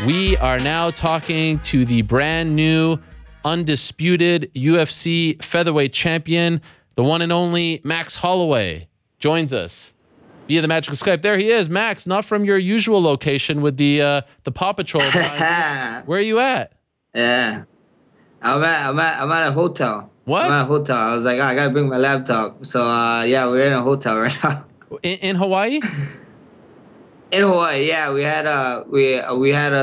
We are now talking to the brand new, undisputed UFC featherweight champion, the one and only Max Holloway, joins us via the magical Skype. There he is, Max, not from your usual location with the Paw Patrol. Where are you at? Yeah, I'm at a hotel. What? I'm at a hotel. I was like, I gotta bring my laptop. So yeah, we're in a hotel right now. In Hawaii? In Hawaii, yeah, we had a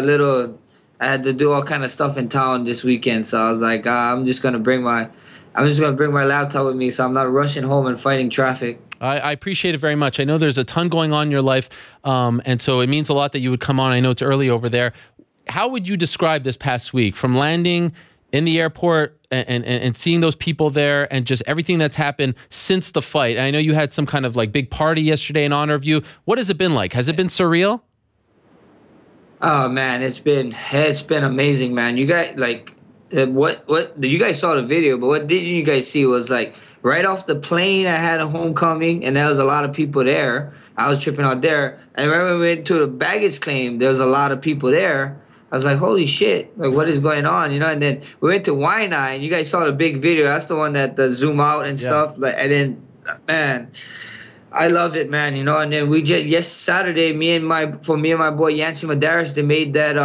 little. I had to do all kind of stuff in town this weekend, so I was like, I'm just gonna bring my laptop with me, so I'm not rushing home and fighting traffic. I appreciate it very much. I know there's a ton going on in your life, and so it means a lot that you would come on. I know it's early over there. How would you describe this past week, from landing in the airport and seeing those people there and just everything that's happened since the fight? I know you had some kind of like big party yesterday in honor of you. What has it been like? Has it been surreal? Oh man, it's been amazing, man. You guys what you guys saw the video, but what didn't you guys see was like right off the plane I had a homecoming and there was a lot of people there. I was tripping out there. And when we went to the baggage claim, there was a lot of people there. I was like, holy shit, like what is going on, you know? And then we went to Wine Eye, and you guys saw the big video. That's the one that zoom out and stuff. Like, and then, man, I love it, man, you know? And then we just, Saturday, me and my boy Yancy Madaris, they made that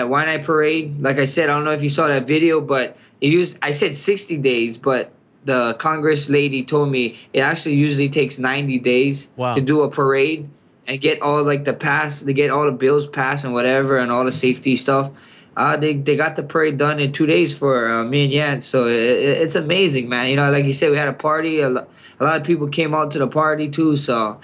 Wine Eye parade. Like I said, I don't know if you saw that video, but I said 60 days, but the Congress lady told me it actually usually takes 90 days to do a parade and get all like the pass, they get all the bills passed and whatever and all the safety stuff. They got the parade done in 2 days for me and Yan. So it's amazing, man. You know, like you said, we had a party. A lot of people came out to the party too. So,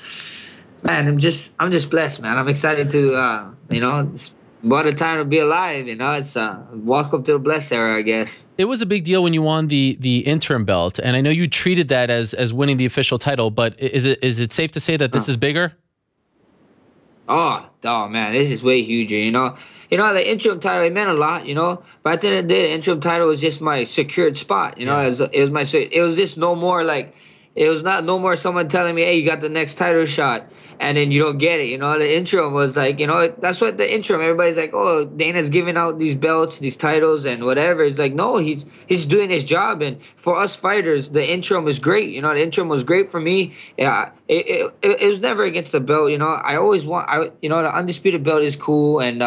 man, I'm just blessed, man. I'm excited to, you know, it's what a time to be alive. You know, it's welcome to the blessed era, I guess. It was a big deal when you won the interim belt, and I know you treated that as winning the official title. But is it safe to say that this is bigger? Oh man, this is way huger, you know. You know, the interim title, it meant a lot, you know. But at the end of the day, the interim title was just my secured spot, you know. It was just no more like, it was not no more someone telling me, hey, you got the next title shot, and then you don't get it, you know. The interim was like, you know, that's what the interim, everybody's like, oh, Dana's giving out these belts, these titles, and whatever. It's like, no, he's doing his job. And for us fighters, the interim was great, you know. The interim was great for me. Yeah, it was never against the belt, you know. I always you know, the undisputed belt is cool, and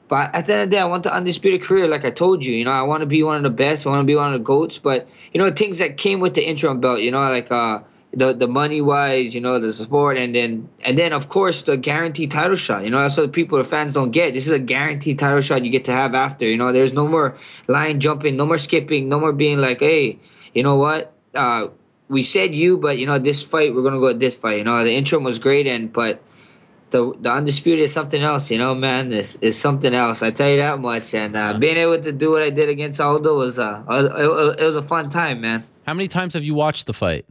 but at the end of the day, I want the undisputed career, like I told you. You know, I want to be one of the best. I want to be one of the GOATs. But, you know, things that came with the interim belt, you know, like the money-wise, you know, the support, and then, of course, the guaranteed title shot. You know, that's what the fans don't get. This is a guaranteed title shot you get to have after. You know, there's no more line jumping, no more skipping, no more being like, hey, you know what? We said you, but, you know, this fight, we're going to go with this fight. You know, the interim was great, but the undisputed is something else, you know, man. It's something else. I tell you that much. And being able to do what I did against Aldo was it was a fun time, man. How many times have you watched the fight?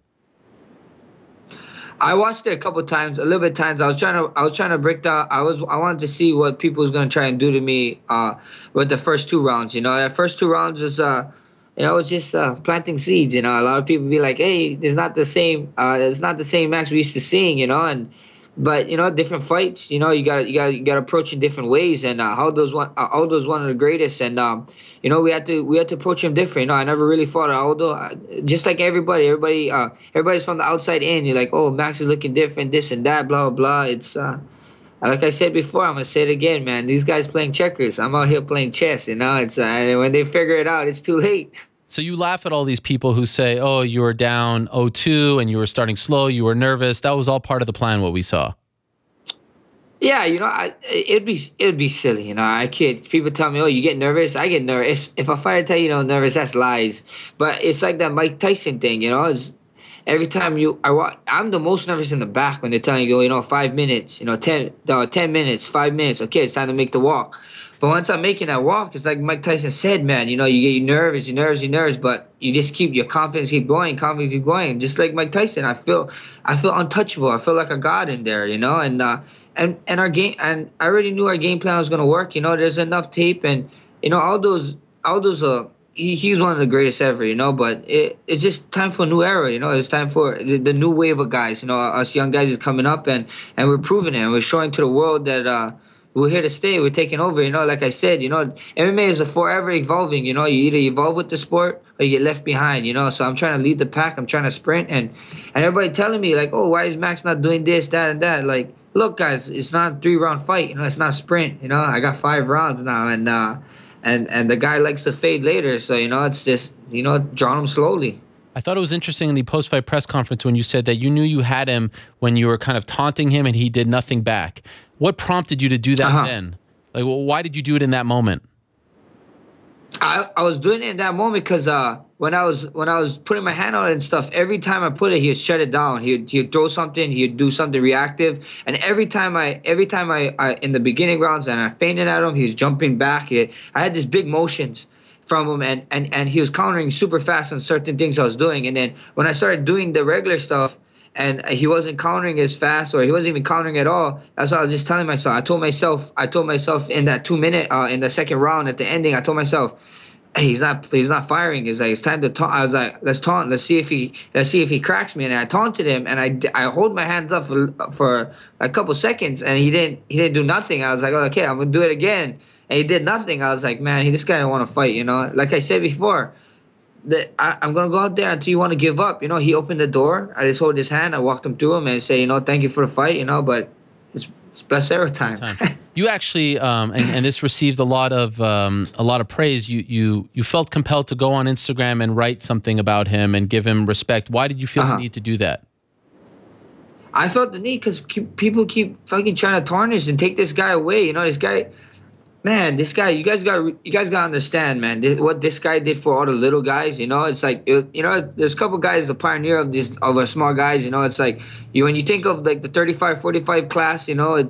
I watched it a couple times, a little bit times. I was trying to break down. I wanted to see what people was gonna try and do to me with the first 2 rounds. You know, that first 2 rounds was you know, it's just planting seeds. You know, a lot of people be like, hey, it's not the same Max we used to seeing. You know, but you know, different fights. You know, you got to approach in different ways. And Aldo's one of the greatest. And you know, we had to approach him different. You know, I never really fought Aldo. Just like everybody's from the outside in. You're like, oh, Max is looking different, this and that, blah blah blah. It's like I said before, I'm gonna say it again, man. These guys playing checkers. I'm out here playing chess. You know, it's when they figure it out, it's too late. So you laugh at all these people who say, oh, you were down 0-2 and you were starting slow, you were nervous. That was all part of the plan, what we saw. Yeah, you know, it'd be silly, you know. I can't. People tell me, "Oh, you get nervous." I get nervous. If a fighter tell you, nervous, that's lies. But it's like that Mike Tyson thing, you know. Every time I'm the most nervous in the back when they're telling you, 5 minutes, 10 minutes, 5 minutes. Okay, it's time to make the walk. But once I'm making that walk, it's like Mike Tyson said, man, you get nervous, but you just keep your confidence keep going. Just like Mike Tyson, I feel untouchable. I feel like a god in there, and our game, and I already knew our game plan was gonna work. There's enough tape, and Aldo's he's one of the greatest ever, but it's just time for a new era, it's time for the new wave of guys, us young guys is coming up, and we're proving it, and we're showing to the world that we're here to stay. We're taking over. You know, like I said, you know, MMA is a forever evolving. You know, you either evolve with the sport or you get left behind. You know, so I'm trying to lead the pack. I'm trying to sprint, and everybody telling me like, oh, why is Max not doing this, that, and that? Like, look, guys, it's not a 3-round fight. You know, it's not a sprint. You know, I got 5 rounds now, and the guy likes to fade later. So you know, it's just drawing him slowly. I thought it was interesting in the post-fight press conference when you said that you knew you had him when you were kind of taunting him and he did nothing back. What prompted you to do that then? Like, well, why did you do it in that moment? I was doing it in that moment because when I was putting my hand on it and stuff, every time I put it, he'd shut it down. He'd throw something, he'd do something reactive, and every time I in the beginning rounds and I feinted at him, he was jumping back. I had these big motions from him, and he was countering super fast on certain things I was doing. And then when I started doing the regular stuff and he wasn't countering as fast, or he wasn't even countering at all, that's what I was just telling myself. I told myself in that 2-minute in the second round at the ending, I told myself, hey, he's not firing. It's time to taunt. I was like, let's taunt. Let's see if he cracks me. And I taunted him, and I hold my hands up for a couple seconds, and he didn't do nothing. I was like, okay, I'm gonna do it again. And he did nothing. I was like, man, this guy don't want to fight, you know? Like I said before, I'm going to go out there until you want to give up. You know, he opened the door. I just hold his hand. I walked him through him and say, you know, thank you for the fight, you know, but it's best ever time. You actually, and this received a lot of praise. You felt compelled to go on Instagram and write something about him and give him respect. Why did you feel the need to do that? I felt the need because people keep fucking trying to tarnish and take this guy away. You know, this guy... Man, this guy, you guys gotta understand, man. What this guy did for all the little guys, you know, it's like, you know, there's a couple guys, the pioneer of our small guys, you know, it's like when you think of like the 35, 45 class, you know,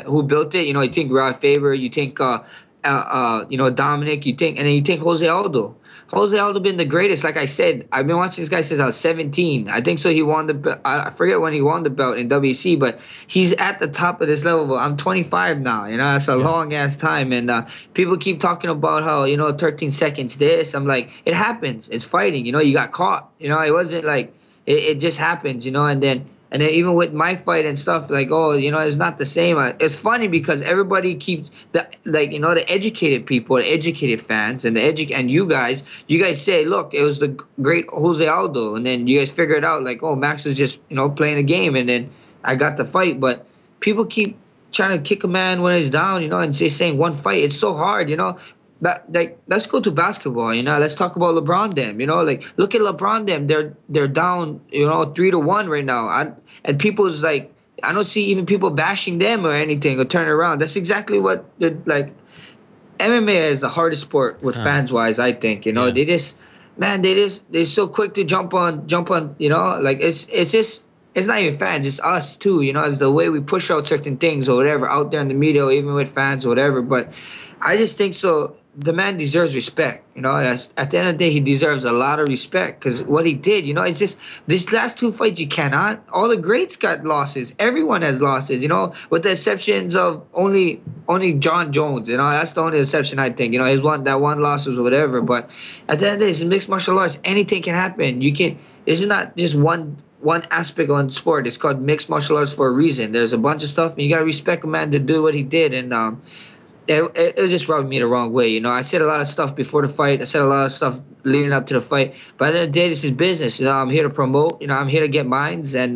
who built it, you know, you think Rod Faber, you think, you know, Dominic, and then you think Jose Aldo. Jose Aldo been the greatest. Like I said, I've been watching this guy since I was 17. I think so. He won I forget when he won the belt in WC, but he's at the top of this level. I'm 25 now. You know, that's a long ass time. And people keep talking about how, you know, 13 seconds this. I'm like, it happens. It's fighting. You know, you got caught. You know, it wasn't like it just happens. You know, and then even with my fight and stuff, like, oh, you know, it's not the same. It's funny because everybody keeps you know, the educated people, the educated fans, and you guys say, look, it was the great Jose Aldo, and then you guys figure it out, like, oh, Max is just, you know, playing a game, and then I got the fight. But people keep trying to kick a man when he's down, you know, and just saying one fight. It's so hard, you know. But like, let's go to basketball, you know. Let's talk about LeBron them, you know. Like, look at LeBron them. They're down, you know, 3-1 right now. And people's like, I don't see even people bashing them or anything or turn around. That's exactly what like. MMA is the hardest sport with fans wise, I think. You know, they're so quick to jump on. You know, like it's not even fans. It's us too. You know, it's the way we push out certain things or whatever out there in the media, or even with fans or whatever. But I just think so. The man deserves respect, you know. At the end of the day, he deserves a lot of respect because what he did, you know, it's just these last 2 fights you cannot. All the greats got losses. Everyone has losses, you know, with the exceptions of only John Jones. You know, that's the only exception I think. You know, that one loss or whatever. But at the end of the day, it's mixed martial arts. Anything can happen. This is not just one aspect on sport. It's called mixed martial arts for a reason. There's a bunch of stuff, and you gotta respect a man to do what he did. And it just rubbed me the wrong way. You know, I said a lot of stuff before the fight. I said a lot of stuff leading up to the fight. But at the end of the day, this is business. You know, I'm here to promote. You know, I'm here to get mines. And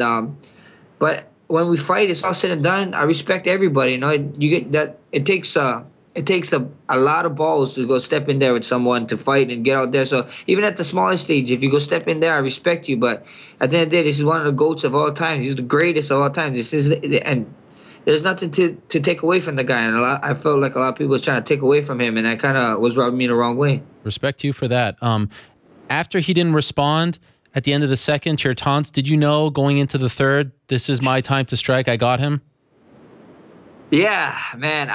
but when we fight, it's all said and done. I respect everybody. You know, you get that. It takes a lot of balls to go step in there with someone to fight and get out there. So even at the smallest stage, if you go step in there, I respect you. But at the end of the day, this is one of the GOATs of all time. He's the greatest of all time. And there's nothing to take away from the guy. And I felt like a lot of people was trying to take away from him, and that kind of was rubbing me the wrong way. Respect you for that. After he didn't respond at the end of the second to your taunts, did you know going into the third, this is my time to strike, I got him? Yeah, man.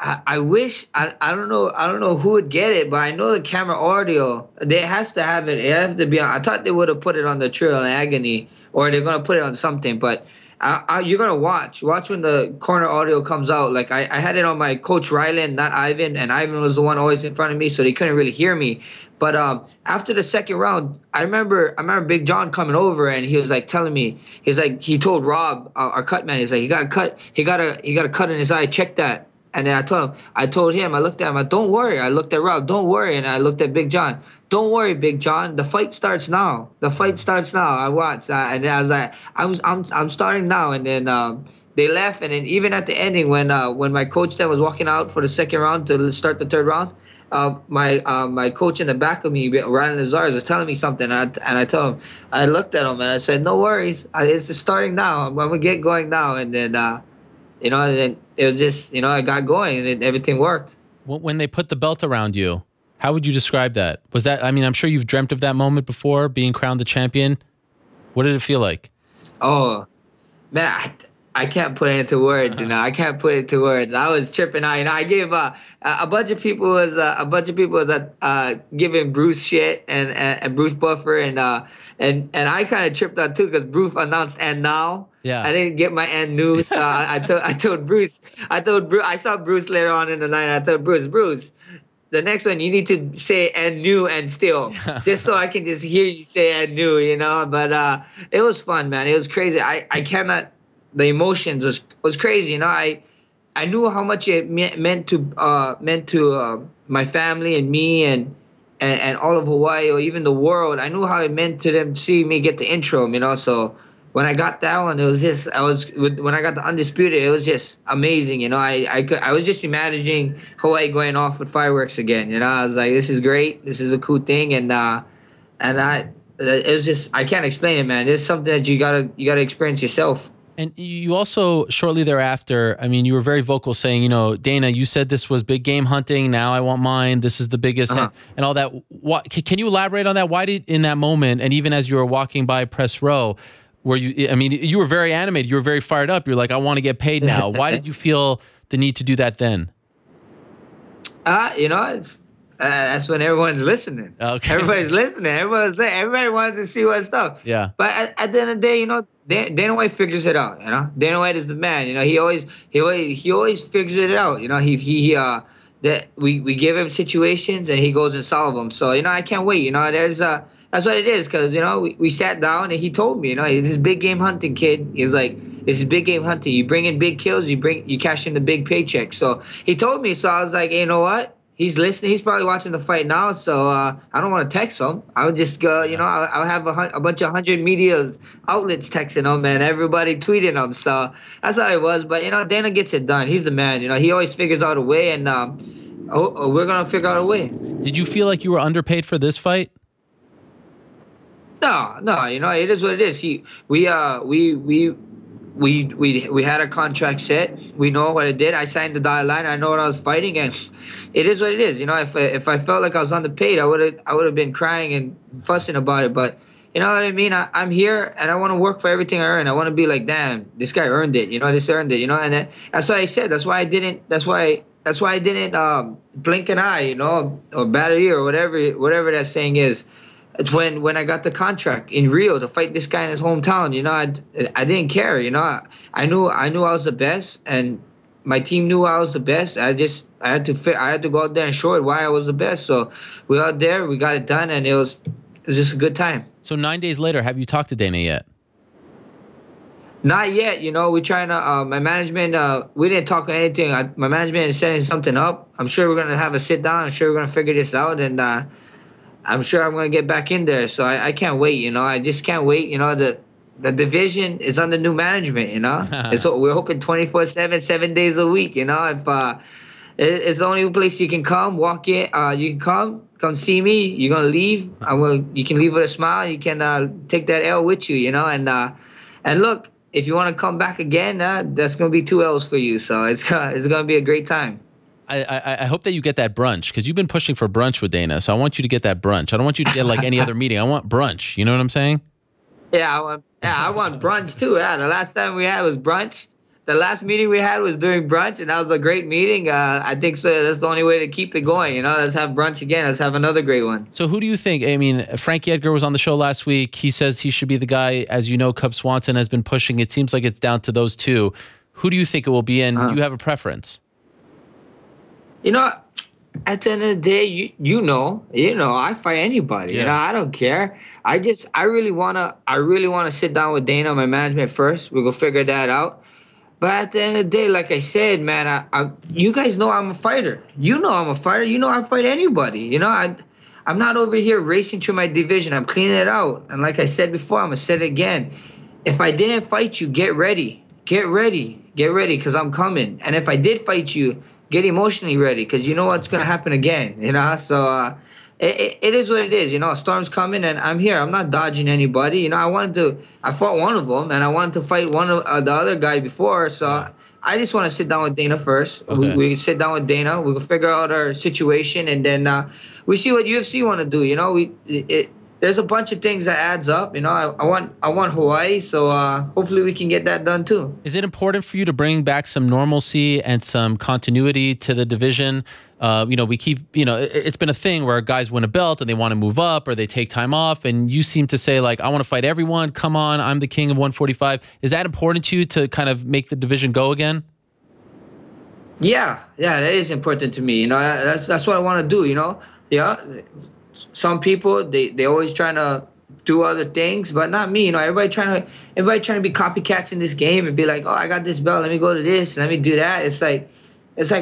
I wish I don't know who would get it, but I know the camera audio, they has to have it. It has to be on. I thought they would have put it on the Trail in Agony, or they're gonna put it on something, but you're gonna watch when the corner audio comes out. Like I had it on my coach Ryland, not Ivan, and Ivan was the one always in front of me, so they couldn't really hear me. But after the second round, I remember Big John coming over, and he was like telling me, he told Rob, our cut man, he's like, he got a cut in his eye, check that. And then I told him, I looked at him, don't worry. I looked at Rob, don't worry. And I looked at Big John, don't worry, Big John. The fight starts now. The fight starts now. I watched. And then I was like, I'm starting now. And then they left. And then even at the ending, when my coach then was walking out for the second round to start the third round, my coach in the back of me, Ryan Lazarus, is telling me something, and I told him, I looked at him and I said, "No worries, it's just starting now. I'm gonna get going now." And then, and then it was just, I got going, and then everything worked. When they put the belt around you, how would you describe that? Was that? I mean, I'm sure you've dreamt of that moment before, being crowned the champion. What did it feel like? Oh, man. I can't put it into words, I can't put it into words. I was tripping out. I gave a bunch of people was giving Bruce shit and Bruce Buffer and I kind of tripped out too because Bruce announced "and now." Yeah. I didn't get my "and new," so I told Bruce. I saw Bruce later on in the night. I told Bruce, the next one you need to say "and new" and still, just so I can just hear you say "and new," But it was fun, man. It was crazy. I cannot. The emotions was crazy, I knew how much it meant to my family and me and all of Hawaii or even the world. I knew how it meant to them to see me get the Interim, So when I got that one, it was just when I got the Undisputed, it was just amazing, I was just imagining Hawaii going off with fireworks again, I was like, this is great, this is a cool thing, and it was just, I can't explain it, man. It's something that you gotta experience yourself. And you also, shortly thereafter, I mean, you were very vocal saying, Dana, you said this was big game hunting. Now I want mine. This is the biggest, and all that. Can you elaborate on that? Why did, in that moment, and even as you were walking by press row, you were very animated. You were very fired up. You're like, I want to get paid now. Why did you feel the need to do that then? It's that's when everyone's listening. Okay. Everybody's listening. Everybody wanted to see what stuff. Yeah. But at the end of the day, Dana White figures it out. Dana White is the man. He always figures it out. That we give him situations and he goes and solve them. So I can't wait. That's what it is, because we sat down and he told me, this is big game hunting, kid. He's like, this is big game hunting. You bring in big kills, you cash in the big paycheck. So he told me. So I was like, hey, you know what? He's listening. He's probably watching the fight now, so I don't want to text him. I would just go, I'll have a bunch of 100 media outlets texting him and everybody tweeting him. So that's how it was. But, Dana gets it done. He's the man. He always figures out a way, and we're going to figure out a way. Did you feel like you were underpaid for this fight? No, it is what it is. We had a contract set. We know what it did. I signed the dotted line. I know what I was fighting, and it is what it is. If I felt like I was underpaid, I would have been crying and fussing about it. But you know what I mean? I'm here, and I want to work for everything I earn. I want to be like, damn, this guy earned it. This earned it. And that's what I said. That's why I didn't. That's why I didn't blink an eye. Or bat an ear, or whatever that saying is. It's when I got the contract in Rio to fight this guy in his hometown. I didn't care. I knew I was the best, and my team knew I was the best. I had to go out there and show it why I was the best. So we out there, we got it done, and it was just a good time. So 9 days later, have you talked to Dana yet? Not yet. We're trying to. My management. We didn't talk anything. My management is setting something up. I'm sure we're gonna have a sit down. I'm sure we're gonna figure this out, and I'm sure I'm going to get back in there. So I can't wait, I just can't wait. The division is under new management, and so we're hoping 24/7, 7 days a week, if it's the only place you can come, walk in, you can come see me. You're going to leave. You can leave with a smile. You can take that L with you, and look, if you want to come back again, that's going to be 2 L's for you. So it's going to be a great time. I hope that you get that brunch, because you've been pushing for brunch with Dana. So I want you to get that brunch. I don't want you to get like any other meeting. I want brunch. You know what I'm saying? Yeah, I want brunch too. Yeah, the last time we had was brunch. The last meeting we had was during brunch, and that was a great meeting. I think so. That's the only way to keep it going. Let's have brunch again. Let's have another great one. So who do you think? I mean, Frankie Edgar was on the show last week. He says he should be the guy. As you know, Cub Swanson has been pushing. It seems like it's down to those two. Who do you think it will be, and do you have a preference? At the end of the day, I fight anybody. Yeah. I don't care. I really wanna sit down with Dana, my management first. We're gonna figure that out. But at the end of the day, like I said, man, you guys know I'm a fighter. You know I'm a fighter. You know I fight anybody. You know, I'm not over here racing through my division. I'm cleaning it out. And like I said before, I'm going to say it again. If I didn't fight you, get ready. Get ready. Get ready, because I'm coming. And if I did fight you, get emotionally ready, because you know what's going to happen again. You know, so it is what it is. You know, a storm's coming, and I'm here. I'm not dodging anybody. You know, I fought one of them, and I wanted to fight one of the other guy before. So I just want to sit down with Dana first. Okay. We sit down with Dana. We can figure out our situation, and then we see what UFC want to do. You know, there's a bunch of things that adds up. You know, I want Hawaii, so hopefully we can get that done too. Is it important for you to bring back some normalcy and some continuity to the division? You know, we keep, you know, it's been a thing where guys win a belt and they want to move up or they take time off, and you seem to say, like, I want to fight everyone. Come on, I'm the king of 145. Is that important to you to kind of make the division go again? Yeah, that is important to me. You know, that's what I want to do. You know, yeah. Some people they always trying to do other things, but not me. You know, everybody trying to be copycats in this game and be like, oh, I got this belt, let me go to this, let me do that. It's like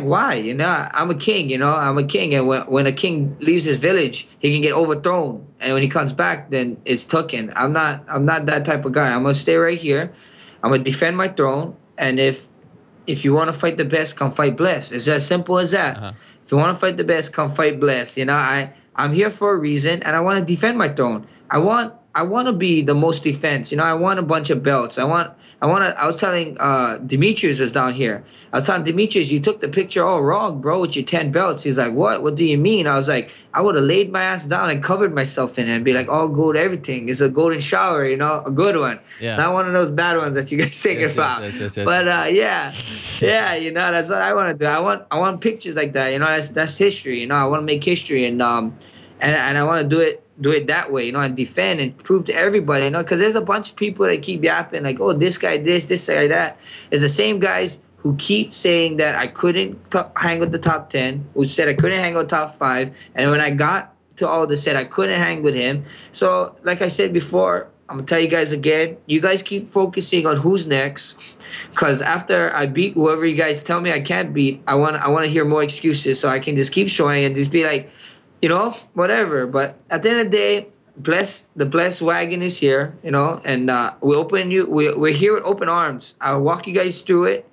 why? You know, I'm a king. You know, I'm a king, and when a king leaves his village, he can get overthrown, and when he comes back, then it's taken. I'm not that type of guy. I'm gonna stay right here. I'm gonna defend my throne, and if you want to fight the best, come fight Bless. It's as simple as that. If you want to fight the best, come fight Bless. You know, I'm here for a reason, and I want to defend my throne. I want to be the most defense. You know, I want a bunch of belts. I was telling Demetrius was down here. I was telling Demetrius, you took the picture all wrong, bro, with your 10 belts. He's like, what? What do you mean? I was like, I would have laid my ass down and covered myself in it and be like, all gold, everything. It's a golden shower, you know, a good one. Yeah. Not one of those bad ones that you guys thinking about. Yes. But yeah, you know, that's what I want to do. I want pictures like that. You know, that's history. You know, I want to make history, and I want to do it that way, you know, and defend and prove to everybody, you know, because there's a bunch of people that keep yapping like, oh, this guy this guy that. It's the same guys who keep saying that I couldn't hang with the top 10, who said I couldn't hang with top 5, and when I got to Aldo, said I couldn't hang with him. So, like I said before, I'm gonna tell you guys again, you guys keep focusing on who's next, because after I beat whoever you guys tell me I can't beat, I want to hear more excuses so I can just keep showing and just be like, you know, whatever. But at the end of the day, the blessed wagon is here, you know, and we're here with open arms. I'll walk you guys through it.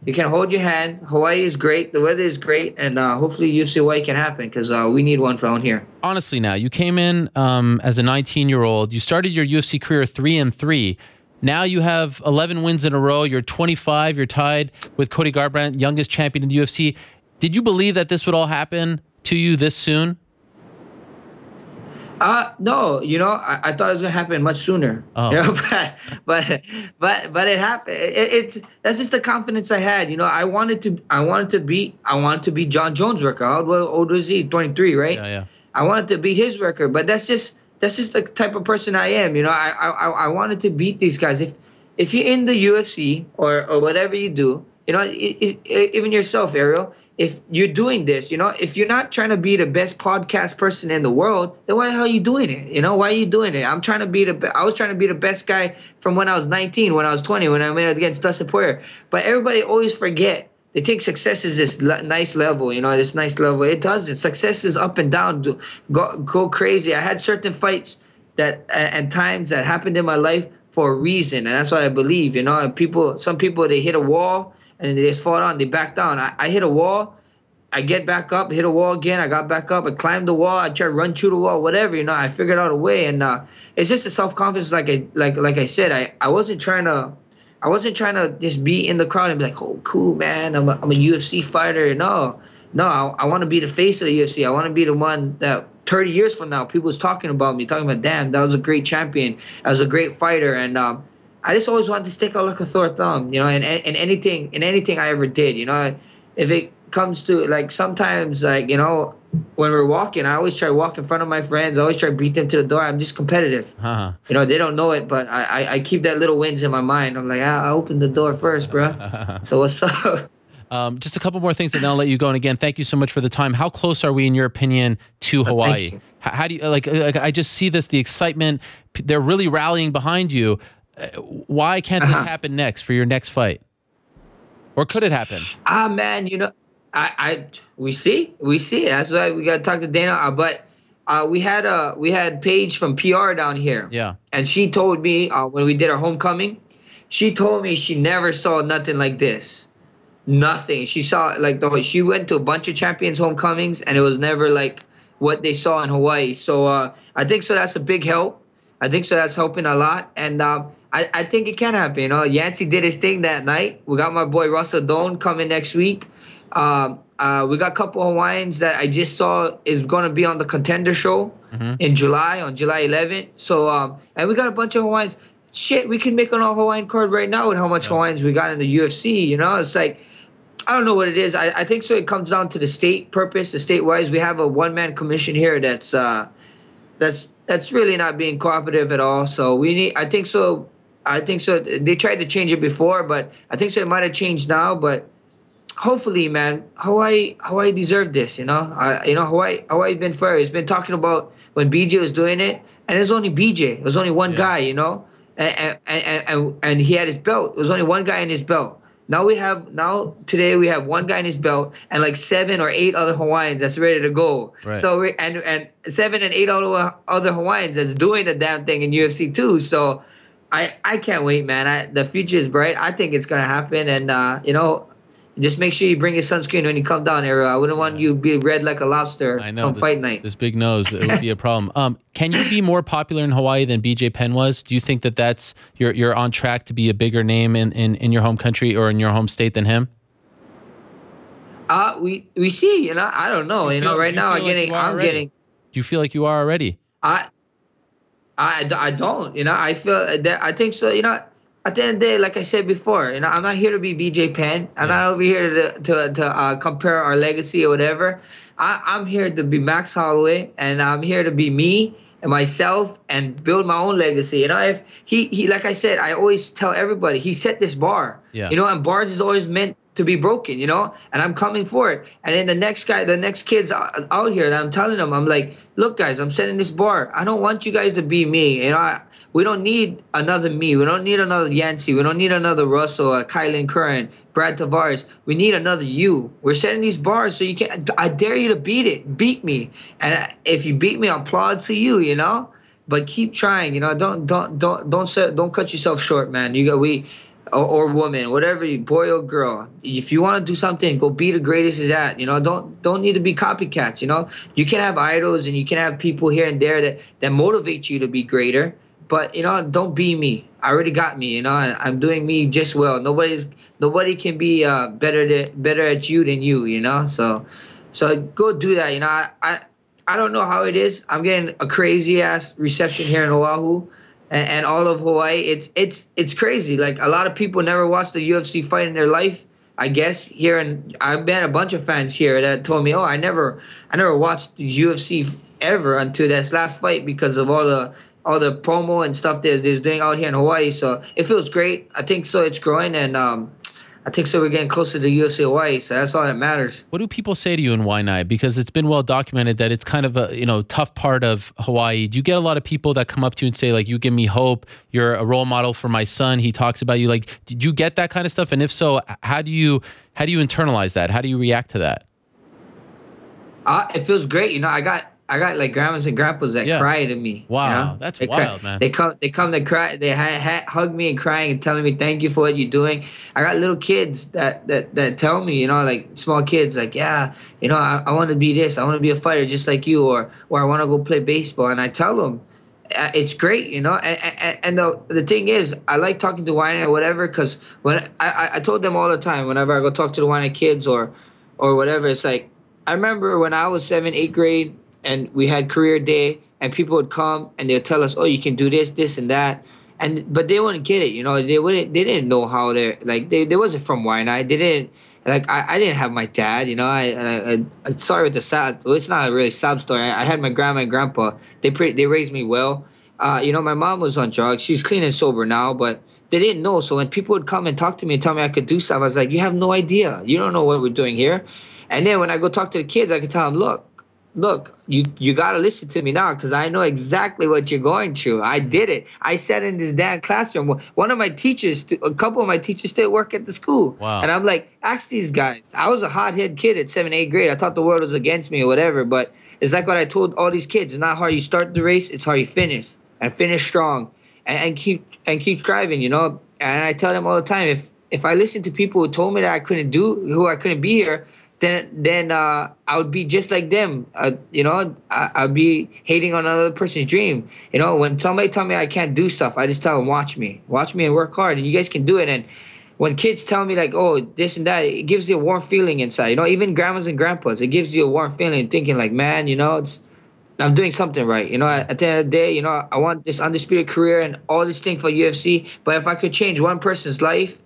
You can hold your hand. Hawaii is great. The weather is great, and hopefully UFC Hawaii can happen, because we need one down here. Honestly, now you came in as a 19-year-old. You started your UFC career 3-3. Now you have 11 wins in a row. You're 25. You're tied with Cody Garbrandt, youngest champion in the UFC. Did you believe that this would all happen to you this soon? No, you know, I thought it was gonna happen much sooner. Oh. You know, but it happened. That's just the confidence I had. You know, I wanted to beat John Jones' record. How old was he? 23, right? Yeah. I wanted to beat his record, but that's just the type of person I am. You know, I wanted to beat these guys. If you're in the UFC or whatever you do, you know, even yourself, Ariel, if you're doing this, you know, if you're not trying to be the best podcast person in the world, then why the hell are you doing it? You know, why are you doing it? I was trying to be the best guy from when I was 19, when I was 20, when I went against Dustin Poirier. But everybody always forget. They think success is this nice level, you know, this nice level. It doesn't. Success is up and down, go crazy. I had certain fights and times that happened in my life for a reason, and that's what I believe, you know. And some people, they hit a wall, and they just fall down, they back down. I hit a wall, I get back up, hit a wall again, I got back up, I climbed the wall, I tried to run through the wall, whatever, you know, I figured out a way. And it's just a self-confidence, like I said, I wasn't trying to just be in the crowd and be like, oh, cool, man, I'm a UFC fighter. No, I want to be the face of the UFC. I want to be the one that 30 years from now, people's talking about me, talking about, damn, that was a great champion, that was a great fighter. And I just always wanted to stick out like a sore thumb, you know, in anything I ever did, you know. If it comes to, like, sometimes, like, you know, when we're walking, I always try to walk in front of my friends. I always try to beat them to the door. I'm just competitive. You know, they don't know it, but I keep that little wins in my mind. I'm like, I opened the door first, bro. So what's up? Just a couple more things, and then I'll let you go. And again, thank you so much for the time. How close are we, in your opinion, to Hawaii? How do you, like, I just see this, the excitement. They're really rallying behind you. Why can't this happen next for your next fight? or could it happen? Man, we see. That's why we got to talk to Dana. But we had Paige from PR down here. Yeah. And she told me when we did our homecoming, she told me she never saw nothing like this. Nothing. She saw she went to a bunch of champions homecomings, and it was never like what they saw in Hawaii. So I think so. That's a big help. I think so. That's helping a lot. And I think it can happen. Yancey did his thing that night. We got my boy Russell Doan coming next week. We got a couple of Hawaiians that I just saw is going to be on the Contender Show in July, on July 11th. So, and we got a bunch of Hawaiians. Shit, we can make an all-Hawaiian card right now with how much Hawaiians we got in the UFC. It's like, I don't know what it is. I think so. It comes down to the state purpose, the state-wise. We have a one-man commission here that's really not being cooperative at all. So I think so. They tried to change it before, but I think so. It might have changed now, but hopefully, man, Hawaii deserved this. Hawaii's been fair. It's been talking about when BJ was doing it, and it was only BJ. It was only one guy. And he had his belt. It was only one guy in his belt. Today we have one guy in his belt and like 7 or 8 other Hawaiians that's ready to go. Right. So and 7 and 8 other Hawaiians that's doing the damn thing in UFC too. So I can't wait, man. The future is bright. I think it's gonna happen, and just make sure you bring your sunscreen when you come down, Ariel. I wouldn't want you to be red like a lobster on fight night. This big nose, it would be a problem. Can you be more popular in Hawaii than BJ Penn was? Do you think that's you're on track to be a bigger name in your home country or in your home state than him? We see, I don't know. Right now I'm getting. Do you feel like you are already? I don't. I feel that I think so. At the end of the day, like I said before, I'm not here to be BJ Penn. I'm not over here to compare our legacy or whatever. I'm here to be Max Holloway, and I'm here to be me and myself and build my own legacy. If he like I said, I always tell everybody, he set this bar. Yeah. And bars is always meant to be broken, and I'm coming for it. And then the next kids out here, and I'm telling them, I'm like, look, guys, I'm setting this bar. I don't want you guys to be me. We don't need another me. We don't need another Yancey. We don't need another Russell, Kylan Curran, Brad Tavares. We need another you. We're setting these bars so you can't. I dare you to beat me. And if you beat me, I'll applaud to you. But keep trying. Don't cut yourself short, man. Or woman, whatever, boy or girl. If you want to do something, go be the greatest as that. Don't need to be copycats. You can have idols and you can have people here and there that motivate you to be greater. But don't be me. I already got me. And I'm doing me just well. Nobody can be better at you than you. So go do that. I don't know how it is. I'm getting a crazy ass reception here in Oahu. And all of Hawaii, it's crazy. Like, a lot of people never watched the UFC fight in their life, I guess. I've met a bunch of fans here that told me, I never watched the UFC ever until this last fight because of all the promo and stuff they're doing out here in Hawaii. So it feels great. I think so. It's growing, and I think so. We're getting closer to UFC Hawaii, so that's all that matters. What do people say to you in Waianae? Because it's been well documented that it's kind of a tough part of Hawaii. Do you get a lot of people that come up to you and say, like, you give me hope, you're a role model for my son, he talks about you? Like, did you get that kind of stuff? And if so, how do you internalize that? How do you react to that? It feels great. I got like grandmas and grandpas that cry to me. Wow, that's wild, man. They come to cry. They hug me and crying and telling me thank you for what you're doing. I got little kids that tell me, like small kids, like, I want to be this. I want to be a fighter just like you, or I want to go play baseball. And I tell them, it's great, And the thing is, I like talking to Waianae or whatever, because when I told them all the time, whenever I go talk to the Waianae kids or whatever, it's like, I remember when I was 7th, 8th grade, and we had career day, and people would come and they'd tell us, you can do this, this, and that, but they wouldn't get it, They didn't know how they wasn't from Waianae. They didn't I didn't have my dad, I'm sorry with the sad. Well, it's not a really sad story. I had my grandma and grandpa. They raised me well. My mom was on drugs. She's clean and sober now, but they didn't know. So when people would come and talk to me and tell me I could do stuff, I was like, you have no idea. You don't know what we're doing here. And then when I go talk to the kids, I can tell them, look, look, you gotta listen to me now because I know exactly what you're going through. I did it. I sat in this damn classroom. One of my teachers, a couple of my teachers still work at the school. Wow. And I'm like, ask these guys. I was a hothead kid at 7th, 8th grade. I thought the world was against me or whatever, but it's like what I told all these kids. It's not how you start the race, it's how you finish. And finish strong. And keep striving, you know? And I tell them all the time, if I listened to people who told me that I couldn't be here, then I would be just like them. You know, I'd be hating on another person's dream. You know, when somebody tell me I can't do stuff, I just tell them, watch me and work hard, and you guys can do it. And when kids tell me like, oh, this and that, it gives you a warm feeling inside. You know, even grandmas and grandpas, it gives you a warm feeling, thinking like, man, you know, I'm doing something right. You know, at the end of the day, you know, I want this undisputed career and all this thing for UFC. But if I could change one person's life,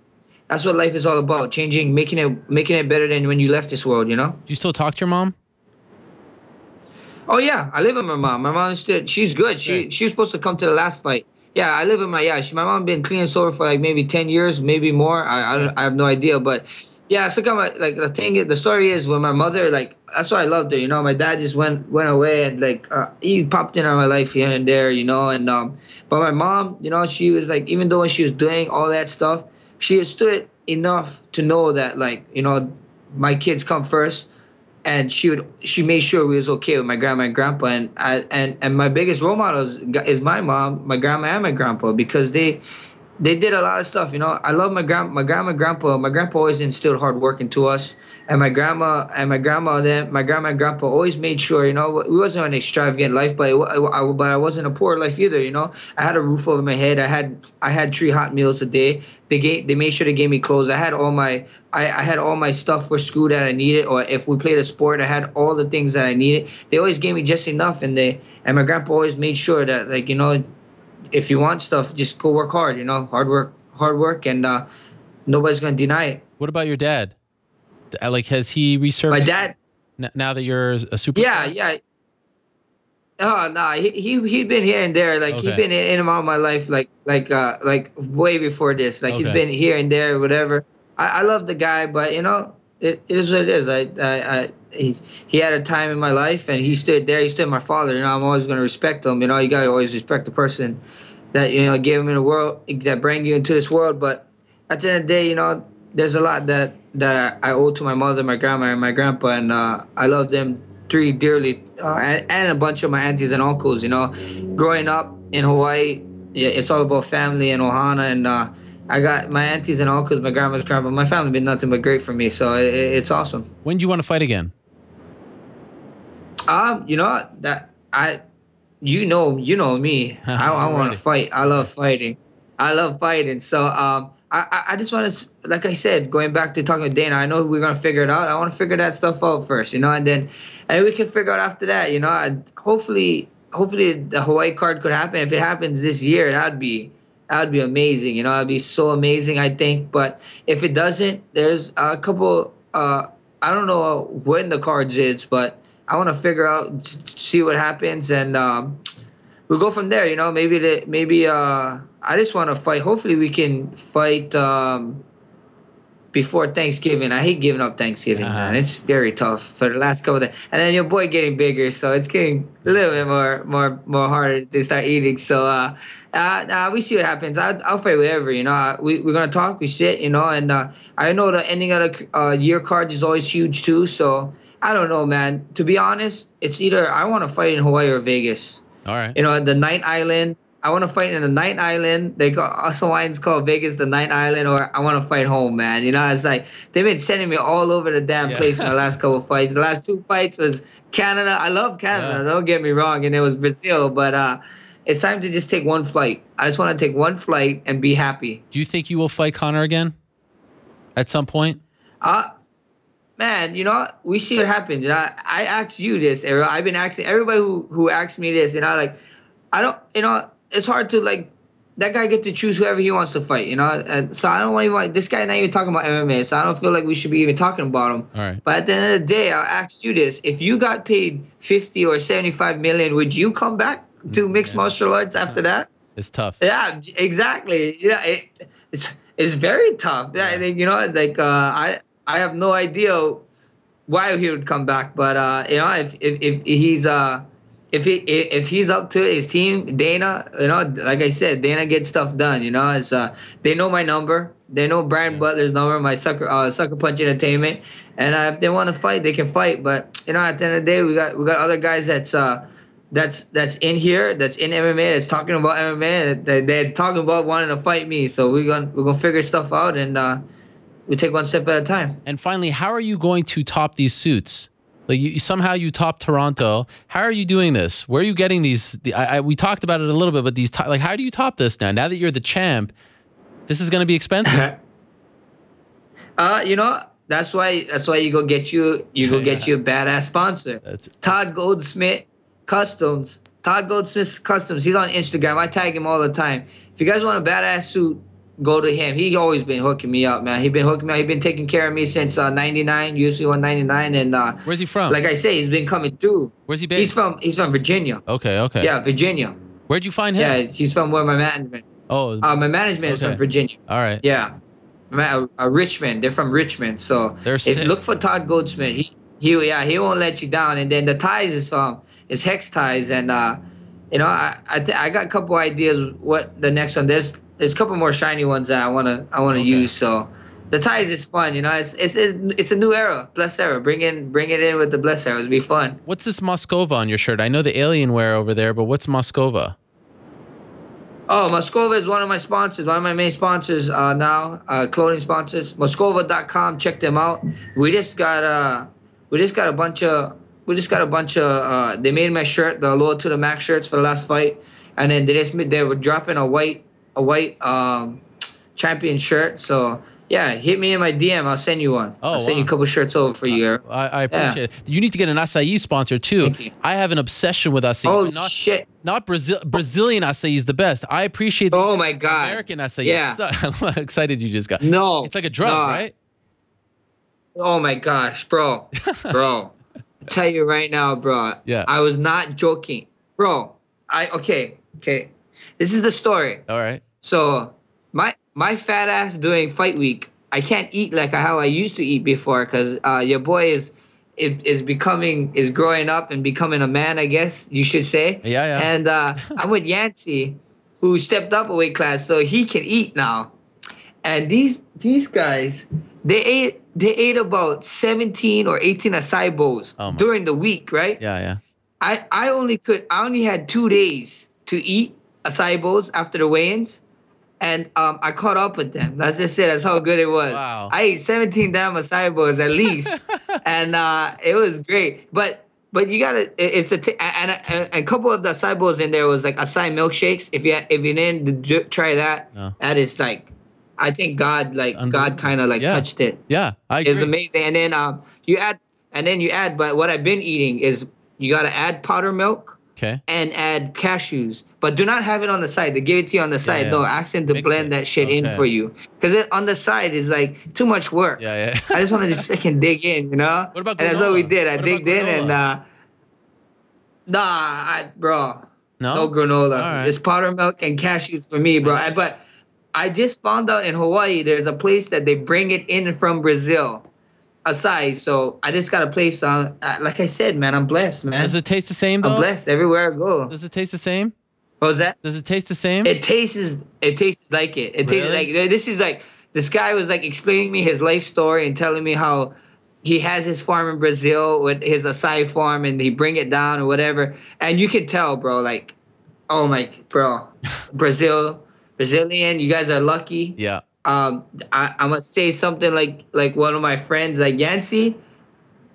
that's what life is all about. Changing, making it better than when you left this world, you know? Do you still talk to your mom? Oh, yeah. I live with my mom. My mom, she's good. She was supposed to come to the last fight. Yeah, I live with my mom been clean and sober for like maybe 10 years, maybe more. I have no idea. But yeah, so come like the story is when my mother, like, that's why I loved her, you know. My dad just went away, and like he popped in on my life here and there, you know. And but my mom, you know, she was like, even though when she was doing all that stuff, she stood enough to know that, like, you know, my kids come first, and she made sure we was okay with my grandma and grandpa. And my biggest role model is my mom, my grandma, and my grandpa, because they did a lot of stuff, you know. I love my grandma and grandpa. My grandpa always instilled hard work into us, and my grandma and grandpa always made sure, you know, we wasn't an extravagant life, but I wasn't a poor life either, you know. I had a roof over my head. I had 3 hot meals a day. They made sure they gave me clothes. I had all my stuff for school that I needed, or if we played a sport, I had all the things that I needed. They always gave me just enough, and my grandpa always made sure that, like, you know, if you want stuff, just go work hard, you know, hard work, and nobody's going to deny it. What about your dad? Like, has he resurfaced? My dad, now that you're a super. Yeah. Oh no, he'd been here and there, like, okay. He'd been in and out of my life, like way before this. Like, okay. He's been here and there, whatever. I love the guy, but you know, it is what it is. He had a time in my life, and he stood there. He stood my father. You know, I'm always going to respect him. You know, you got to always respect the person that, you know, gave him in the world, that bring you into this world. But at the end of the day, you know, there's a lot that I owe to my mother, my grandma, and my grandpa, and I love them 3 dearly, and a bunch of my aunties and uncles. You know, growing up in Hawaii, yeah, it's all about family and ohana, and I got my aunties and uncles, my grandma's grandpa. My family been nothing but great for me, so it's awesome. When do you want to fight again? You know that you know me. I want to fight. I love fighting. So I just want to, like I said, going back to talking with Dana, I know we're gonna figure it out. I want to figure that stuff out first, you know, and then we can figure out after that, you know. Hopefully the Hawaii card could happen. If it happens this year, that'd be amazing, you know. That'd be so amazing, I think. But if it doesn't, there's a couple. I don't know when the cards is, but I want to figure out, see what happens, and we'll go from there. You know, maybe I just want to fight. Hopefully, we can fight before Thanksgiving. I hate giving up Thanksgiving, man. It's very tough for the last couple of days. And then your boy getting bigger, so it's getting a little bit more harder to start eating. So we see what happens. I'll fight whatever, you know. We're gonna talk. We sit, you know, and I know the ending of the year card is always huge too. So I don't know, man. To be honest, it's either I want to fight in Hawaii or Vegas. All right. You know, the Ninth Island. I want to fight in the Ninth Island. They call us Hawaiians call Vegas the Ninth Island, or I want to fight home, man. You know, it's like they've been sending me all over the damn place in my last couple of fights. The last 2 fights was Canada. I love Canada. Don't get me wrong, and it was Brazil, but it's time to just take one flight. I just want to take one flight and be happy. Do you think you will fight Conor again at some point? Man, you know, we see what happens. You know, I asked you this, Ariel. I've been asking everybody who asked me this, you know, like, I don't, you know, it's hard to, like, that guy get to choose whoever he wants to fight, you know? And so I don't want this guy not even talking about MMA, so I don't feel like we should be even talking about him. All right. But at the end of the day, I'll ask you this. If you got paid 50 or 75 million, would you come back to mixed martial arts after that? It's tough. Yeah, exactly. You know, it's very tough. Yeah. I think, you know, like, I have no idea why he would come back. But you know, if he's up to his team, Dana, you know, like I said, Dana gets stuff done. You know, it's they know my number, they know Brian Butler's number, my Sucker Punch Entertainment, and if they want to fight, they can fight. But you know, at the end of the day, we got other guys that's in here, that's in MMA, that's talking about MMA. They're talking about wanting to fight me. So we're gonna figure stuff out, and we take one step at a time. And finally, how are you going to top these suits? Like somehow you top Toronto. How are you doing this? Where are you getting these? We talked about it a little bit, but these like, how do you top this now? Now that you're the champ, this is going to be expensive. You know, that's why you go get you a badass sponsor. Todd Goldsmith Customs. Todd Goldsmith Customs. He's on Instagram. I tag him all the time. If you guys want a badass suit, go to him. He always been hooking me up, man. He been hooking me up. He been taking care of me since '99, UFC 199. And where's he from? Like I say, he's been coming through. Where's he based? He's from Virginia. Okay. Yeah, Virginia. Where'd you find him? Yeah, he's from where my management. Oh. My management is from Virginia. All right. Yeah. Richmond. They're from Richmond. So if you look for Todd Goldsmith, he won't let you down. And then the ties is Hex Ties, and you know, I got a couple ideas what the next one. There's a couple more shiny ones that I wanna use. So the ties is fun, you know. It's a new era, Bless era. Bring it in with the Bless era. It'll be fun. What's this Moskova on your shirt? I know the Alienware over there, but what's Moskova? Oh, Moskova is one of my sponsors, one of my main sponsors now, clothing sponsors. Moskova.com. Check them out. We just got a bunch of. They made my shirt, the Loyal to the Max shirts for the last fight, and then they were dropping a white champion shirt. So yeah, hit me in my DM. I'll send you one. I'll send you a couple shirts over for you. I appreciate it. You need to get an acai sponsor too. I have an obsession with acai. Oh shit! Not Brazilian acai is the best. I appreciate. Oh my god! American acai. Yeah. I'm excited you just got. No, it's like a drug, right? Oh my gosh, bro. I tell you right now, bro. Yeah. I was not joking, bro. Okay. This is the story. All right. So my fat ass during fight week, I can't eat like how I used to eat before, because your boy is growing up and becoming a man, I guess you should say. Yeah. And I'm with Yancey, who stepped up a weight class, so he can eat now. And these guys, they ate about 17 or 18 acai bowls during the week, right? Yeah. I only had 2 days to eat acai bowls after the weigh-ins, and I caught up with them. That's just it. That's how good it was. Wow. I ate 17 damn acai bowls at least, and it was great. But you gotta, and a couple of the acai bowls in there was like acai milkshakes. If you didn't try that, that is like. I think God kind of touched it. Yeah, I agree. It's amazing. And then you add. But what I've been eating is you got to add powder milk. Okay. And add cashews, but do not have it on the side. They give it to you on the side. No, ask them to blend that shit in for you, because on the side is like too much work. Yeah. I just want to just freaking dig in, you know. What about granola? And that's what we did. I digged in and bro, no granola. Right. It's powder milk and cashews for me, bro. But I just found out in Hawaii there's a place that they bring it in from Brazil, acai. So I just got a place on. Like I said, man, I'm blessed, man. Does it taste the same though? I'm blessed everywhere I go. Does it taste the same? What was that? Does it taste the same? It tastes like it. It tastes like this is like this guy was like explaining me his life story and telling me how he has his farm in Brazil with his acai farm and he bring it down or whatever. And you can tell, bro, like, oh my, bro, Brazilian, you guys are lucky. Yeah. I'm gonna say something like one of my friends, like Yancey.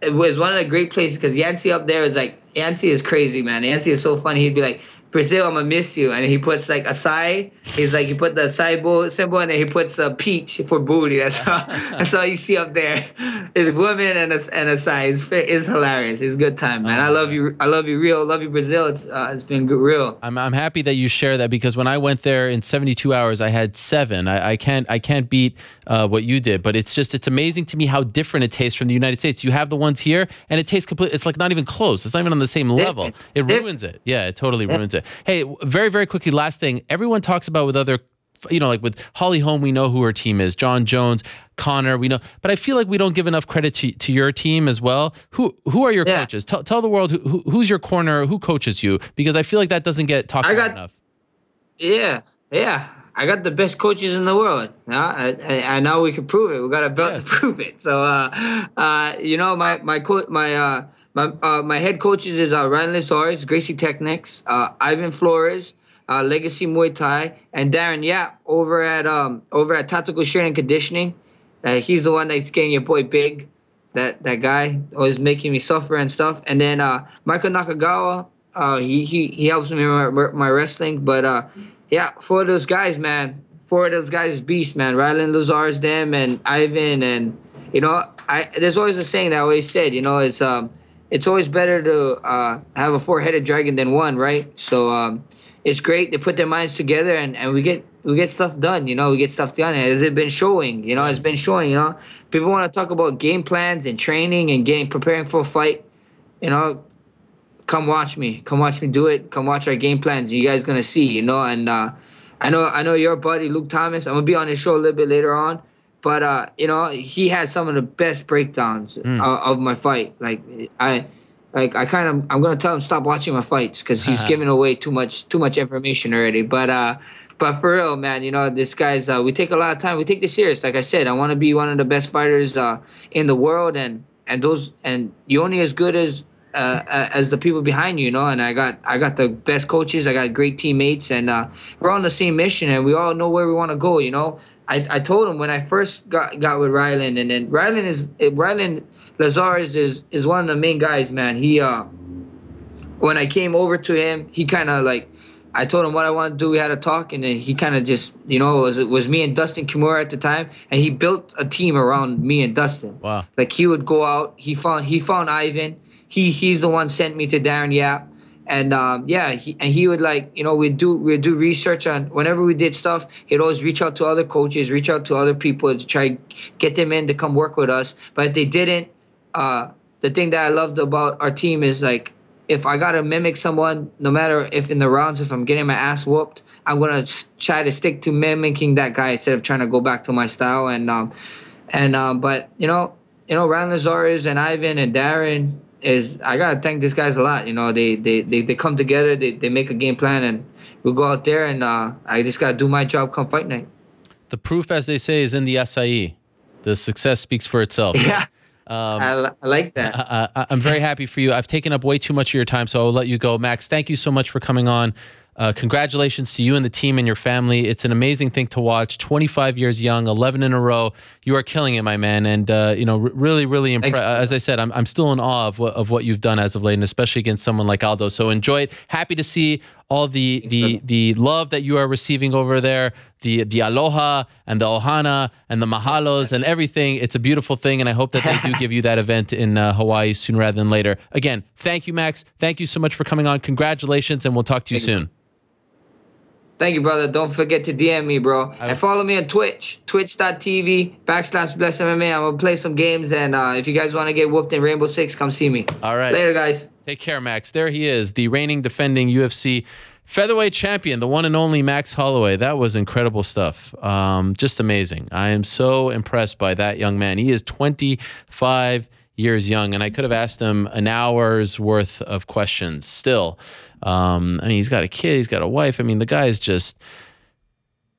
It was one of the great places because Yancey up there is like, Yancey is crazy, man. Yancey is so funny. He'd be like, Brazil, I'm gonna miss you. And he puts like acai. He's like, he put the acai bowl symbol and then he puts a peach for booty. That's all you see up there. Is women and acai. It's hilarious. It's a good time, man. I love you. I love you, real. Love you, Brazil. It's been good, real. I'm happy that you share that because when I went there in 72 hours, I had 7. I can't beat what you did, but it's amazing to me how different it tastes from the United States. You have the ones here and it tastes complete. It's like not even close. It's not even on the same level. It ruins it. Yeah, it totally ruins it. Hey, very, very quickly, last thing. Everyone talks about with other like with Holly Holm, we know who her team is. John Jones, Conor, we know. But I feel like we don't give enough credit to your team as well. Who are your coaches? Tell the world who's your corner, who coaches you, because I feel like that doesn't get talked about enough. Yeah. I got the best coaches in the world. I know we can prove it. We got a belt to prove it. So, my head coaches is Ryan Lazarus, Gracie Technics, Ivan Flores, Legacy Muay Thai, and Darren Yap over at Tactical Strength and Conditioning. He's the one that's getting your boy big. That guy always making me suffer and stuff. And then Michael Nakagawa, he helps me with my wrestling. But four of those guys, man. Four of those guys is beast, man. Rylan Lazarus, them, and Ivan, and there's always a saying that I always said, it's always better to have a four-headed dragon than one, right? So it's great. They put their minds together, and we get stuff done. We get stuff done. Has it been showing? It's been showing. People want to talk about game plans and training and preparing for a fight. Come watch me. Come watch me do it. Come watch our game plans. You guys gonna see. And I know your buddy Luke Thomas. I'm gonna be on his show a little bit later on. But he had some of the best breakdowns of my fight. I'm gonna tell him stop watching my fights because he's giving away too much information already. But for real, man, this guy's we take a lot of time. We take this serious. Like I said, I want to be one of the best fighters in the world, and you're only as good as the people behind you, And I got the best coaches. I got great teammates, and we're on the same mission, and we all know where we want to go. I told him when I first got with Rylan, and then Rylan Lazarus is one of the main guys, man. He when I came over to him, he kind of I told him what I wanted to do. We had a talk, and then he kind of just it was me and Dustin Kimura at the time, and he built a team around me and Dustin. Wow! He would go out. He found Ivan. He's the one sent me to Darren Yap. And he would we'd do research on whenever we did stuff. He'd always reach out to other coaches, reach out to other people to try get them in to come work with us. But if they didn't, the thing that I loved about our team is if I gotta mimic someone, no matter if in the rounds if I'm getting my ass whooped, I'm gonna try to stick to mimicking that guy instead of trying to go back to my style. But Ryan Lazarus and Ivan and Darren. I gotta thank these guys a lot. They come together, they make a game plan, and we go out there, and I just gotta do my job come fight night. The proof, as they say, is in the acai. The success speaks for itself. Yeah, I like that. I'm very happy for you. I've taken up way too much of your time, so I'll let you go. Max, thank you so much for coming on. Congratulations to you and the team and your family. It's an amazing thing to watch. 25 years young, 11 in a row. You are killing it, my man. And, really, really impressed. As I said, I'm still in awe of what you've done as of late, and especially against someone like Aldo. So enjoy it. Happy to see all the love that you are receiving over there, the aloha and the ohana and the mahalos and everything. It's a beautiful thing, and I hope that they do give you that event in Hawaii sooner rather than later. Again, thank you, Max. Thank you so much for coming on. Congratulations, and we'll talk to you soon. Thank you, brother. Don't forget to DM me, bro. And follow me on Twitch, twitch.tv/BlessMMA. I'm going to play some games, and if you guys want to get whooped in Rainbow Six, come see me. All right. Later, guys. Take care, Max. There he is, the reigning, defending UFC featherweight champion, the one and only Max Holloway. That was incredible stuff. Just amazing. I am so impressed by that young man. He is 25 years young, and I could have asked him an hour's worth of questions still. He's got a kid, he's got a wife. The guy is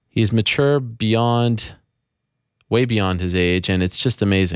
he's mature way beyond his age, and it's just amazing.